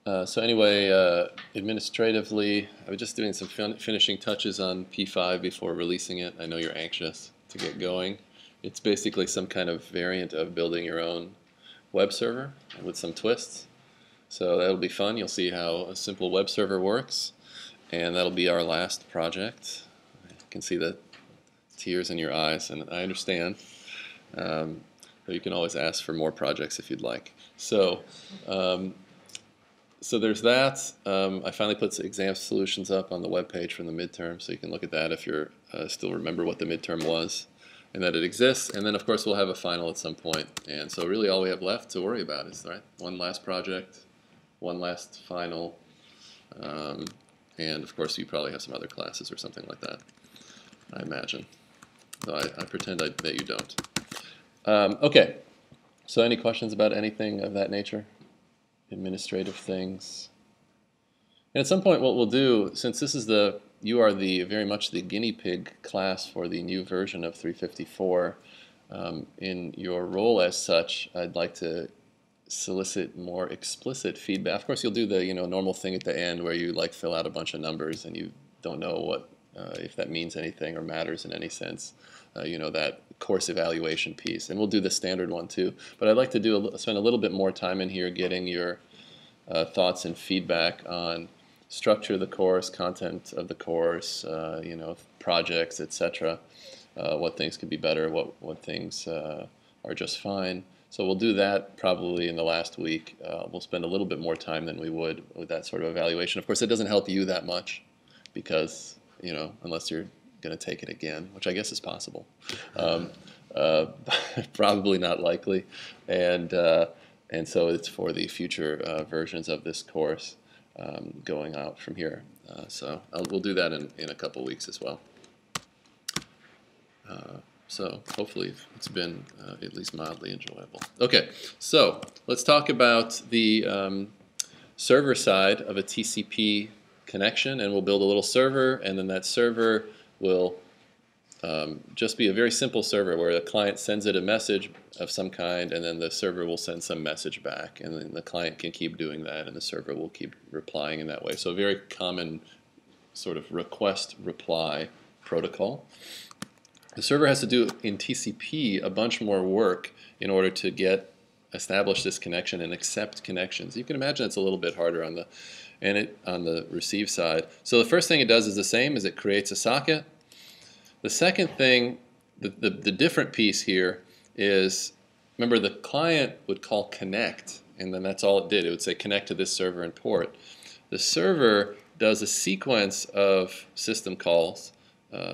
So anyway, administratively, I was just doing some finishing touches on P5 before releasing it. I know you're anxious to get going. It's basically some kind of variant of building your own web server with some twists. So that'll be fun. You'll see how a simple web server works. And that'll be our last project. I can see the tears in your eyes, and I understand. But you can always ask for more projects if you'd like. So there's that. I finally put some exam solutions up on the web page from the midterm, so you can look at that if you still remember what the midterm was and that it exists. And then, of course, we'll have a final at some point. And so really all we have left to worry about is one last project, one last final, and, of course, you probably have some other classes or something like that, I imagine. So I pretend that you don't. Okay, so any questions about anything of that nature? Administrative things. And at some point what we'll do, since you are very much the guinea pig class for the new version of 354, in your role as such, I'd like to solicit more explicit feedback. Of course, you'll do the normal thing at the end where you fill out a bunch of numbers and you don't know what if that means anything or matters in any sense. That course evaluation piece, and we'll do the standard one too. But I'd like to spend a little bit more time in here getting your thoughts and feedback on structure of the course, content of the course, projects, etc. What things could be better, what things are just fine. So we'll do that probably in the last week. We'll spend a little bit more time than we would with that sort of evaluation. Of course, it doesn't help you that much because, unless you're going to take it again, which I guess is possible. Probably not likely. And so it's for the future versions of this course going out from here. So we'll do that in a couple weeks as well. So hopefully it's been at least mildly enjoyable. Okay, so let's talk about the server side of a TCP connection, and we'll build a little server, and then that server will just be a very simple server where the client sends it a message of some kind, and then the server will send some message back, and then the client can keep doing that, and the server will keep replying in that way. So a very common sort of request-reply protocol. The server has to do in TCP a bunch more work in order to establish this connection and accept connections. You can imagine it's a little bit harder on the receive side. So the first thing it does is the same, is it creates a socket. The second thing, the different piece here is, remember the client would call connect, and then that's all it did. It would say connect to this server and port. The server does a sequence of system calls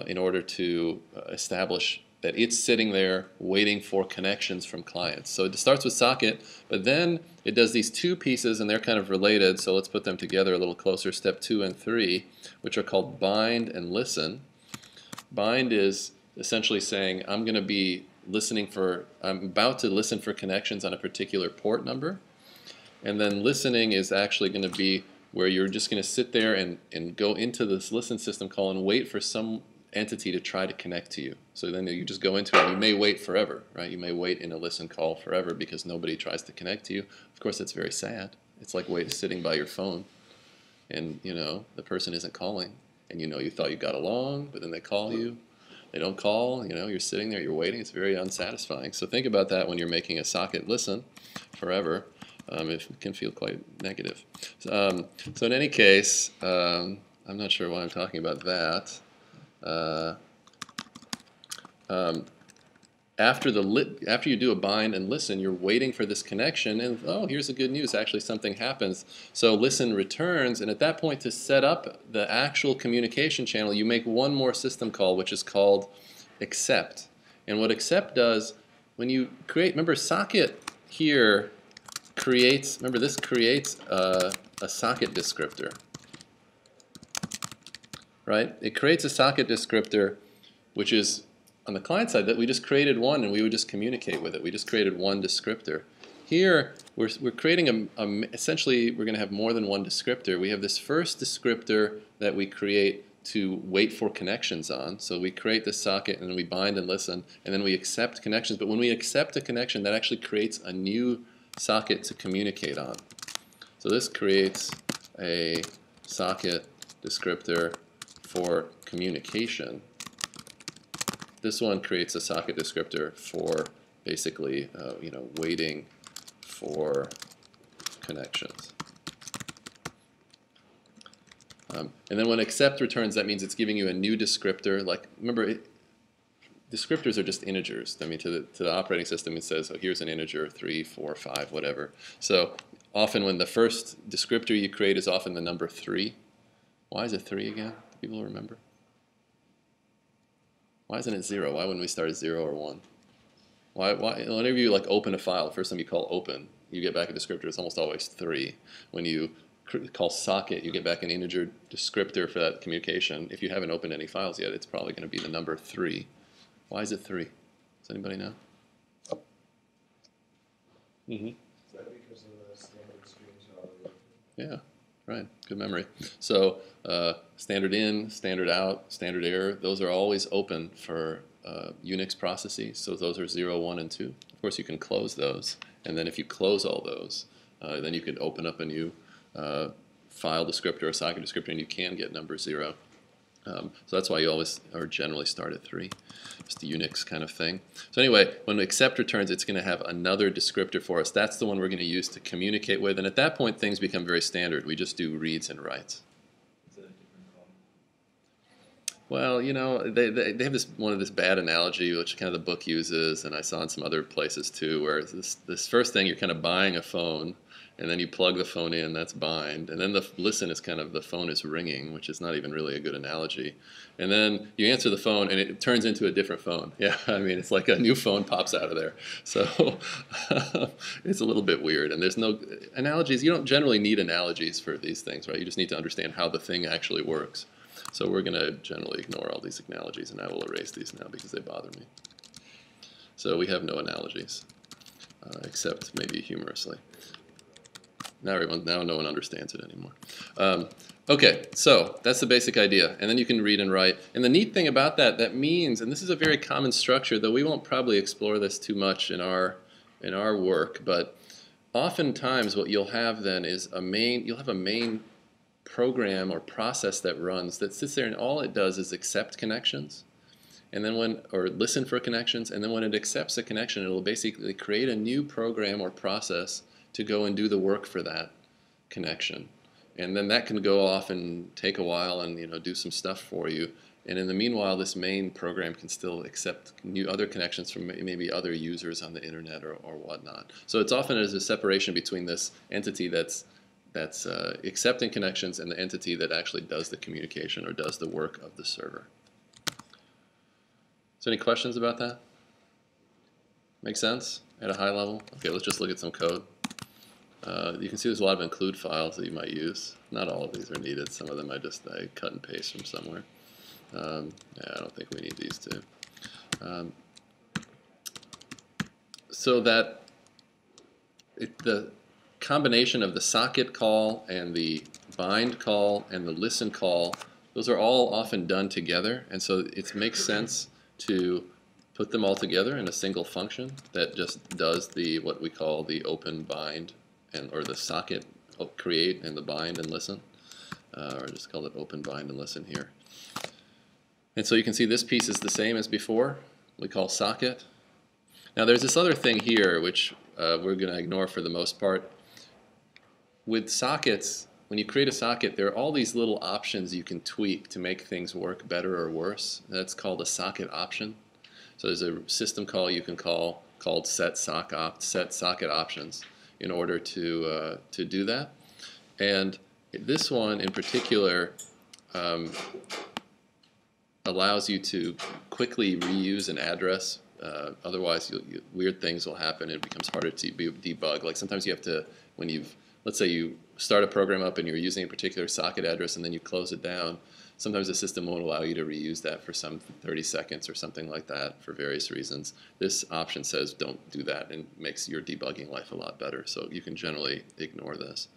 in order to establish that it's sitting there waiting for connections from clients. So it starts with socket, but then it does these two pieces, and they're kind of related, so let's put them together a little closer, step 2 and 3, which are called bind and listen. Bind is essentially saying I'm about to listen for connections on a particular port number, and then listening is actually going to be where you're just going to sit there and go into this listen system call and wait for some entity to try to connect to you. So then you just go into it, and you may wait forever, right? You may wait in a listen call forever because nobody tries to connect to you. Of course, it's very sad. It's like sitting by your phone, and the person isn't calling, and you thought you got along, but then they call you. They don't call, you're sitting there, you're waiting. It's very unsatisfying. So think about that when you're making a socket listen forever. It can feel quite negative. So in any case, I'm not sure why I'm talking about that. After you do a bind and listen, you're waiting for this connection, and oh, here's the good news, actually something happens. So listen returns, and at that point, to set up the actual communication channel, you make one more system call, which is called accept. And what accept does, when you remember socket here this creates a socket descriptor, right? It creates a socket descriptor, which is on the client side that we just created one, and we would just communicate with it. We just created one descriptor. Here, we're creating essentially, we're going to have more than one descriptor. We have this first descriptor that we create to wait for connections on. So we create this socket, and then we bind and listen, and then we accept connections. But when we accept a connection, that actually creates a new socket to communicate on. So this creates a socket descriptor for communication. This one creates a socket descriptor for basically, waiting for connections. And then when accept returns, that means it's giving you a new descriptor. Like, remember, descriptors are just integers. I mean, to the operating system, it says, oh, here's an integer, 3, 4, 5, whatever. So often when the first descriptor you create is often the number 3. Why is it 3 again? Do people remember? Why isn't it 0? Why wouldn't we start at 0 or 1? Why, whenever you open a file, the first time you call open, you get back a descriptor. It's almost always 3. When you call socket, you get back an integer descriptor for that communication. If you haven't opened any files yet, it's probably going to be the number 3. Why is it 3? Does anybody know? Mm-hmm. Is that because of the standard strings already? Yeah, right. Good memory. So standard in, standard out, standard error, those are always open for Unix processes. So those are 0, 1, and 2. Of course, you can close those. And then if you close all those, then you could open up a new file descriptor or socket descriptor, and you can get number 0. So that's why you always or generally start at 3. Just a Unix kind of thing. So anyway, when accept returns, it's going to have another descriptor for us. That's the one we're going to use to communicate with. And at that point, things become very standard. We just do reads and writes. Is that a different call? Well, they have this bad analogy, which kind of the book uses, and I saw in some other places too, where this first thing, you're kind of buying a phone, and then you plug the phone in, that's bind. And then the listen is kind of the phone is ringing, which is not even really a good analogy. And then you answer the phone, and it turns into a different phone. Yeah, I mean, it's like a new phone pops out of there. So it's a little bit weird. And there's no analogies. You don't generally need analogies for these things, right? You just need to understand how the thing actually works. So we're going to generally ignore all these analogies, and I will erase these now because they bother me. So we have no analogies, except maybe humorously. Now no one understands it anymore. Okay, so that's the basic idea, and then you can read and write. And the neat thing about that means, and this is a very common structure, though we won't probably explore this too much in our work, but oftentimes what you'll have then is you'll have a main program or process that runs that sits there, and all it does is accept connections, and then or listen for connections, and then when it accepts a connection, it'll basically create a new program or process to go and do the work for that connection. And then that can go off and take a while and do some stuff for you. And in the meanwhile, this main program can still accept other connections from maybe other users on the internet or whatnot. So it's often as a separation between this entity that's accepting connections and the entity that actually does the communication or does the work of the server. So any questions about that? Make sense at a high level? Okay, let's just look at some code. You can see there's a lot of include files that you might use. Not all of these are needed. Some of them I cut and paste from somewhere. Yeah, I don't think we need these two. So that the combination of the socket call and the bind call and the listen call, those are all often done together, and so it makes sense to put them all together in a single function that just does what we call the open bind or the socket create and the bind and listen, or just call it open bind and listen here. And so you can see this piece is the same as before. We call socket. Now there's this other thing here which we're going to ignore for the most part. With sockets, when you create a socket, there are all these little options you can tweak to make things work better or worse. That's called a socket option. So there's a system call you can call called set socket options in order to do that. And this one in particular allows you to quickly reuse an address. Otherwise, weird things will happen. It becomes harder to debug. Like sometimes you have to, let's say you start a program up and you're using a particular socket address and then you close it down. Sometimes the system won't allow you to reuse that for some 30 seconds or something like that for various reasons. This option says don't do that and makes your debugging life a lot better. So you can generally ignore this.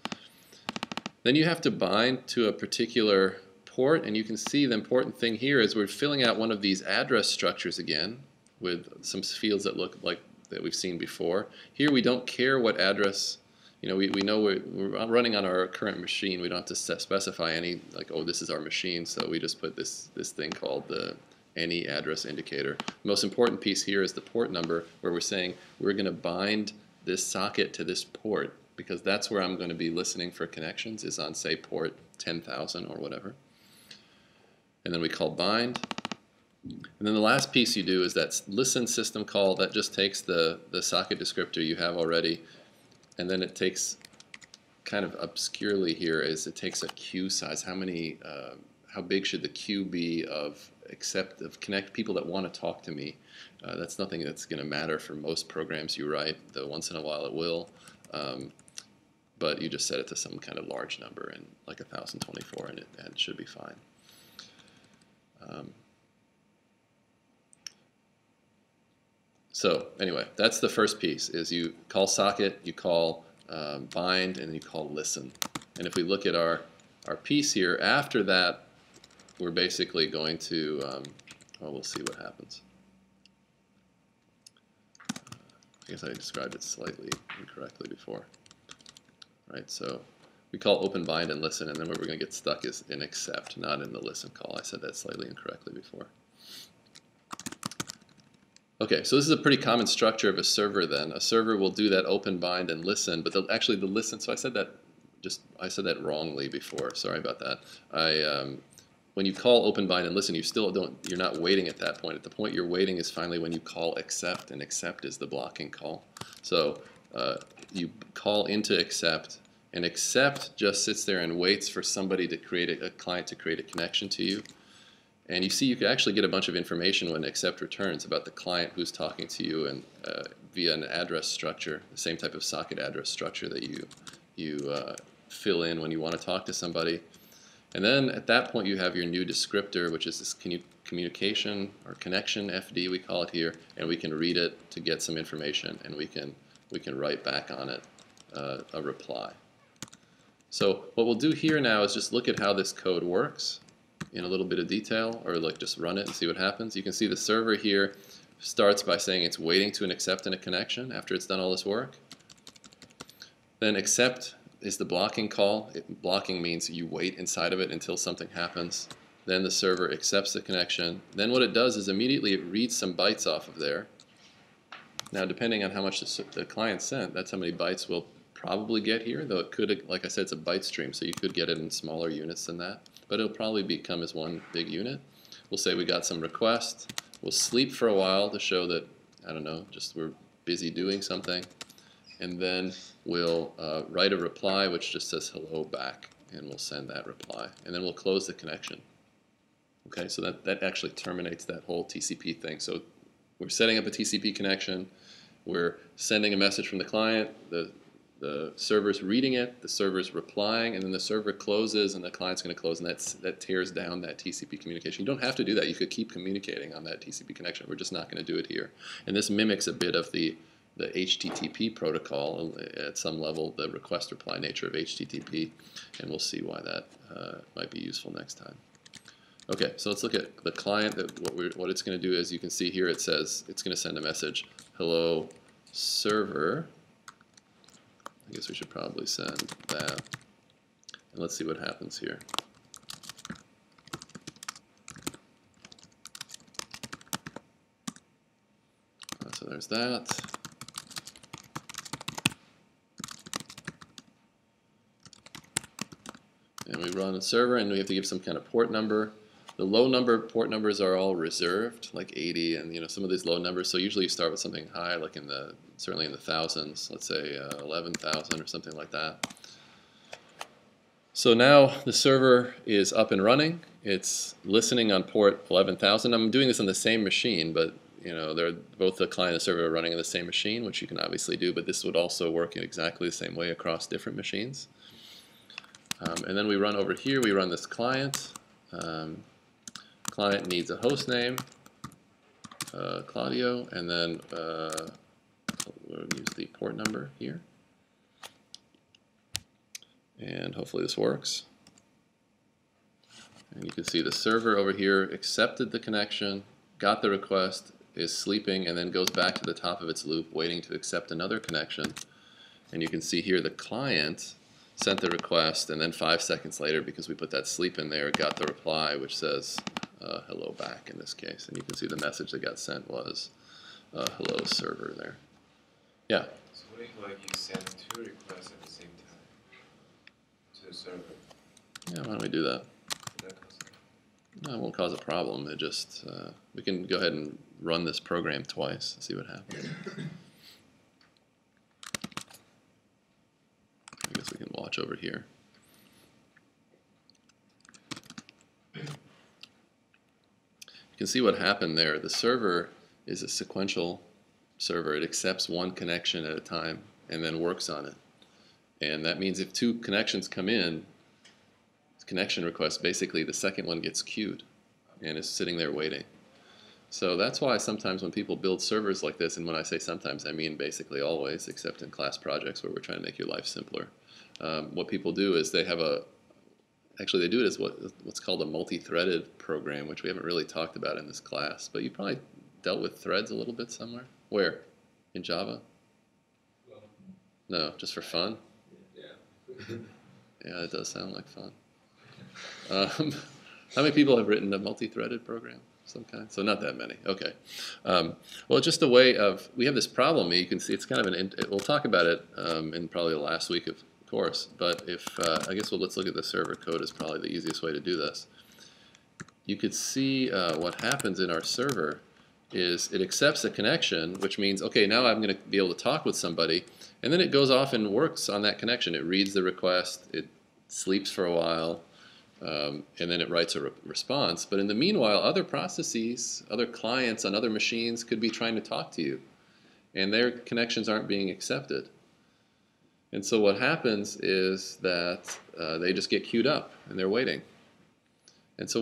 Then you have to bind to a particular port, and you can see the important thing here is we're filling out one of these address structures again with some fields that look like that we've seen before. Here we don't care what address you know, we know we're running on our current machine. We don't have to specify any, like, oh, this is our machine, so we just put this thing called the any address indicator. The most important piece here is the port number, where we're saying we're going to bind this socket to this port, because that's where I'm going to be listening for connections, is on, say, port 10,000 or whatever. And then we call bind. And then the last piece you do is that listen system call. That just takes the socket descriptor you have already, and then it takes, kind of obscurely here, is it takes a queue size. How big should the queue be of connect people that want to talk to me? That's nothing that's going to matter for most programs you write, though once in a while it will. But you just set it to some kind of large number, and like 1024, and it should be fine. So anyway, that's the first piece, is you call socket, you call bind, and you call listen. And if we look at our piece here, after that, we're basically going to, well, we'll see what happens. I guess I described it slightly incorrectly before. Right, so we call open bind and listen, and then where we're going to get stuck is in accept, not in the listen call. I said that slightly incorrectly before. Okay, so this is a pretty common structure of a server then. A server will do that open bind and listen, but actually the listen, so I said that wrongly before. Sorry about that. When you call open bind and listen, you're not waiting at that point. At the point you're waiting is finally when you call accept, and accept is the blocking call. So you call into accept, and accept just sits there and waits for somebody to create a client to create a connection to you. And you see, you can actually get a bunch of information when accept returns about the client who's talking to you, and via an address structure, the same type of socket address structure that you fill in when you want to talk to somebody. And then at that point you have your new descriptor, which is this communication or connection FD, we call it here, and we can read it to get some information, and we can write back on it a reply. So what we'll do here now is just look at how this code works in a little bit of detail, or like just run it and see what happens. You can see the server here starts by saying it's waiting to accept in a connection after it's done all this work. Then accept is the blocking call. Blocking means you wait inside of it until something happens. Then the server accepts the connection. Then what it does is immediately it reads some bytes off of there. Now depending on how much the client sent, that's how many bytes we'll probably get here, though it could, like I said, it's a byte stream, so you could get it in smaller units than that. But it'll probably become as one big unit. We'll say we got some request. We'll sleep for a while to show that, I don't know, just we're busy doing something. And then we'll write a reply which just says hello back, and we'll send that reply. And then we'll close the connection. Okay, so that actually terminates that whole TCP thing. So we're setting up a TCP connection. We're sending a message from the client. The server's reading it, the server's replying, and then the server closes, and the client's going to close, and that tears down that TCP communication. You don't have to do that. You could keep communicating on that TCP connection. We're just not going to do it here. And this mimics a bit of the HTTP protocol at some level, the request-reply nature of HTTP, and we'll see why that might be useful next time. Okay, so let's look at the client. What it's going to do is, you can see here it says it's going to send a message, hello server. I guess we should probably send that. And let's see what happens here. So there's that. And we run a server, and we have to give some kind of port number. The low number port numbers are all reserved, like 80, and some of these low numbers. So usually you start with something high, like certainly in the thousands. Let's say 11,000 or something like that. So now the server is up and running. It's listening on port 11,000. I'm doing this on the same machine, but they're both the client and the server are running on the same machine, which you can obviously do. But this would also work in exactly the same way across different machines. And then we run over here. We run this client. Client needs a host name, Claudio, and then we'll use the port number here. And hopefully this works. And you can see the server over here accepted the connection, got the request, is sleeping, and then goes back to the top of its loop waiting to accept another connection. And you can see here the client sent the request, and then 5 seconds later, because we put that sleep in there, it got the reply, which says hello back in this case. And you can see the message that got sent was hello server there. Yeah? So what if like you send 2 requests at the same time to the server? Yeah, why don't we do that? Would that cause No, it won't cause a problem. It just, we can go ahead and run this program twice and see what happens. I guess we can watch over here. You can see what happened there. The server is a sequential server. It accepts one connection at a time and then works on it. And that means if 2 connections come in, connection request, basically the second one gets queued and is sitting there waiting. So that's why sometimes when people build servers like this, and when I say sometimes, I mean basically always, except in class projects where we're trying to make your life simpler. What people do is they have actually they do it as what's called a multi-threaded program, which we haven't really talked about in this class, but you probably dealt with threads a little bit somewhere. Where? In Java? No, just for fun? Yeah. Yeah, it does sound like fun. How many people have written a multi-threaded program of some kind? So not that many. Okay. Well, just a way of, we have this problem. You can see it's kind of we'll talk about it in probably the last week of course, but if, I guess let's look at the server code is probably the easiest way to do this. You could see what happens in our server is it accepts a connection, which means, okay, now I'm going to be able to talk with somebody, and then it goes off and works on that connection. It reads the request, it sleeps for a while, and then it writes a response. But in the meanwhile, other processes, other clients on other machines could be trying to talk to you, and their connections aren't being accepted. And so what happens is that they just get queued up, and they're waiting. And so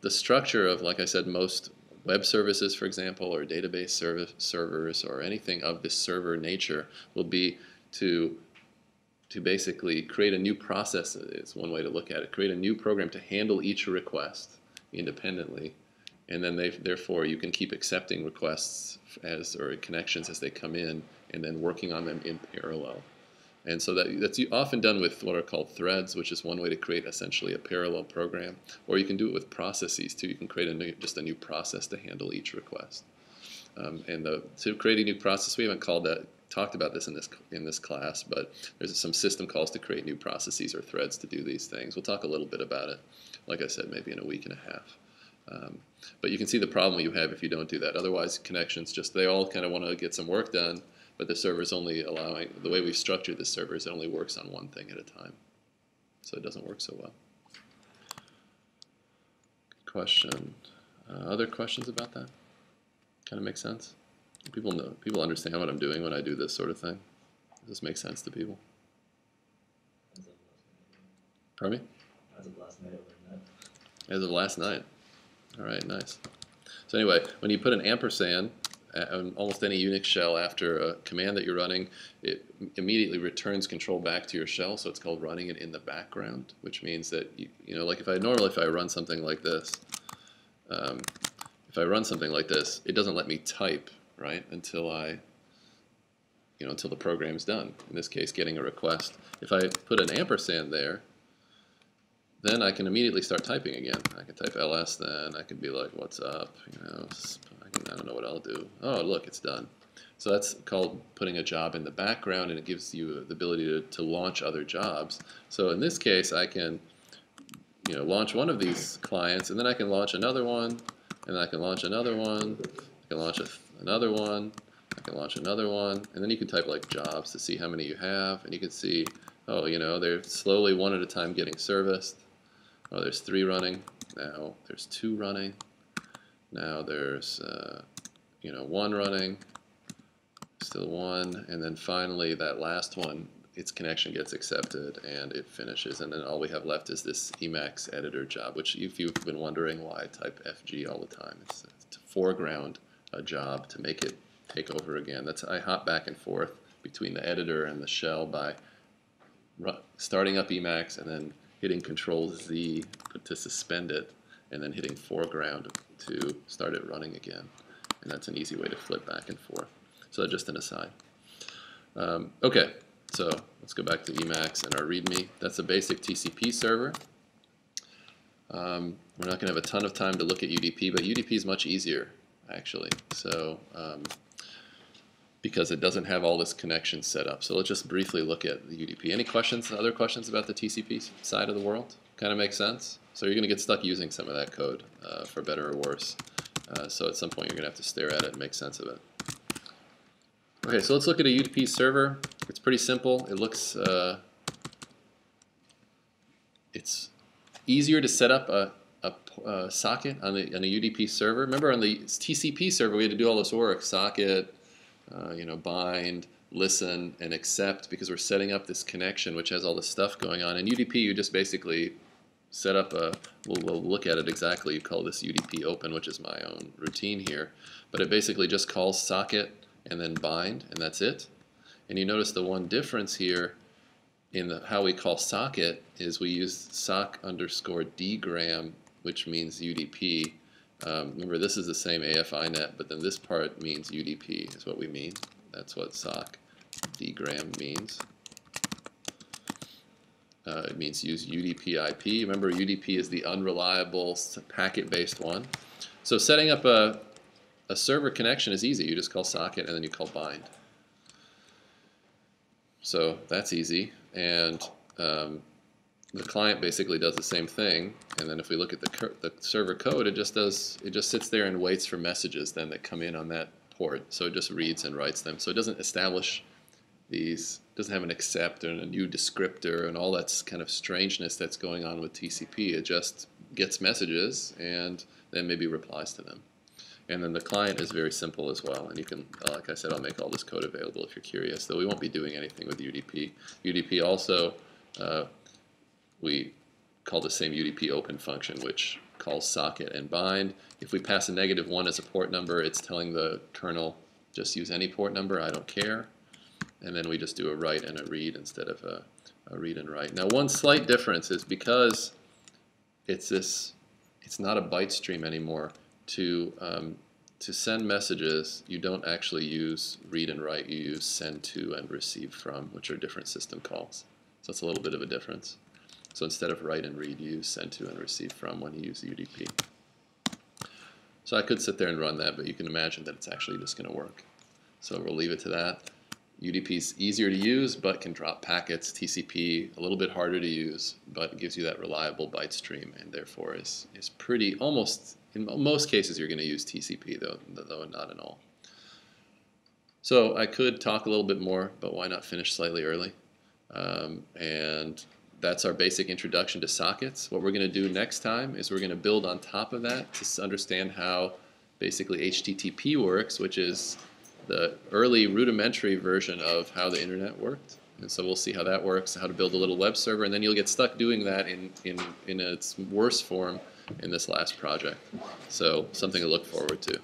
the structure of, like I said, most web services, for example, or database servers, or anything of this server nature will be to basically create a new process, is one way to look at it. Create a new program to handle each request independently, and then therefore you can keep accepting requests or connections as they come in, and then working on them in parallel. And so that's often done with what are called threads, which is one way to create essentially a parallel program. Or you can do it with processes too. You can create just a new process to handle each request. To create a new process, we haven't talked about this in this class, but there's some system calls to create new processes or threads to do these things. We'll talk a little bit about it, like I said, maybe in a week and a half. But you can see the problem you have if you don't do that. Otherwise, connections they all kind of want to get some work done, but the server's only allowing, the way we've structured the server is it only works on one thing at a time. So it doesn't work so well. Good question. Other questions about that? Kind of make sense? People understand what I'm doing when I do this sort of thing? Does this make sense to people? Pardon me? As of last night, As of last night. All right, nice. So anyway, when you put an ampersand on almost any Unix shell after a command that you're running, it immediately returns control back to your shell, so it's called running it in the background, which means that, like if I run something like this, it doesn't let me type, right, until until the program's done. In this case, getting a request. If I put an ampersand there, then I can immediately start typing again. I can type ls, then I can be like, what's up, I don't know what I'll do. Oh, look, it's done. So that's called putting a job in the background, and it gives you the ability to launch other jobs. So in this case, I can launch one of these clients, and then I can launch another one, and then I can launch another one, I can launch another one, I can launch another one, and then you can type like jobs to see how many you have, and you can see, oh, they're slowly one at a time getting serviced. Oh, there's 3 running. Now there's 2 running. Now there's 1 running. Still 1, and then finally that last one, its connection gets accepted and it finishes, and then all we have left is this Emacs editor job, which if you've been wondering why I type FG all the time, it's to foreground a job to make it take over again. I hop back and forth between the editor and the shell by starting up Emacs and then hitting Control-Z to suspend it, and then hitting foreground to start it running again. And that's an easy way to flip back and forth. So that's just an aside. Okay, So let's go back to Emacs and our README. That's a basic TCP server. We're not going to have a ton of time to look at UDP, but UDP is much easier, actually. So because it doesn't have all this connection set up. So let's just briefly look at the UDP. Any questions, other questions about the TCP side of the world? Kind of makes sense? So you're going to get stuck using some of that code, for better or worse. So at some point you're going to have to stare at it and make sense of it. Okay, so let's look at a UDP server. It's pretty simple. It looks, it's easier to set up a socket on a UDP server. Remember on the TCP server we had to do all this work, socket, bind, listen, and accept, because we're setting up this connection which has all this stuff going on. In UDP you just basically set up we'll look at it exactly. You call this UDP open, which is my own routine here, but it basically just calls socket and then bind, and that's it. And you notice the one difference here in how we call socket is we use sock_dgram, which means UDP. Remember, this is the same AFINet, but then this part means UDP is what we mean. That's what sock_dgram means. It means use UDP IP. Remember, UDP is the unreliable packet-based one. So setting up a server connection is easy. You just call socket and then you call bind. So that's easy. And the client basically does the same thing. And then if we look at the server code, it just sits there and waits for messages then that come in on that port. So it just reads and writes them. So it doesn't establish these, doesn't have an accept and a new descriptor and all that kind of strangeness that's going on with TCP. It just gets messages and then maybe replies to them. And then the client is very simple as well. And you can, like I said, I'll make all this code available if you're curious, though we won't be doing anything with UDP. UDP also, we call the same UDP open function, which calls socket and bind. If we pass a -1 as a port number, it's telling the kernel, just use any port number, I don't care. And then we just do a write and a read instead of a read and write. Now one slight difference is because it's not a byte stream anymore. To send messages, you don't actually use read and write, you use send to and receive from, which are different system calls. So it's a little bit of a difference. So instead of write and read, you use send to and receive from when you use UDP. So I could sit there and run that, but you can imagine that it's actually just going to work. So we'll leave it to that. UDP is easier to use, but can drop packets. TCP, a little bit harder to use, but it gives you that reliable byte stream, and therefore is pretty, almost, in most cases you're going to use TCP, though not in all. So I could talk a little bit more, but why not finish slightly early? And that's our basic introduction to sockets. What we're going to do next time is we're going to build on top of that to understand how basically HTTP works, which is the early rudimentary version of how the internet worked. And so we'll see how that works, how to build a little web server, and then you'll get stuck doing that in its worst form in this last project. So something to look forward to.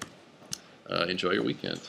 Enjoy your weekend.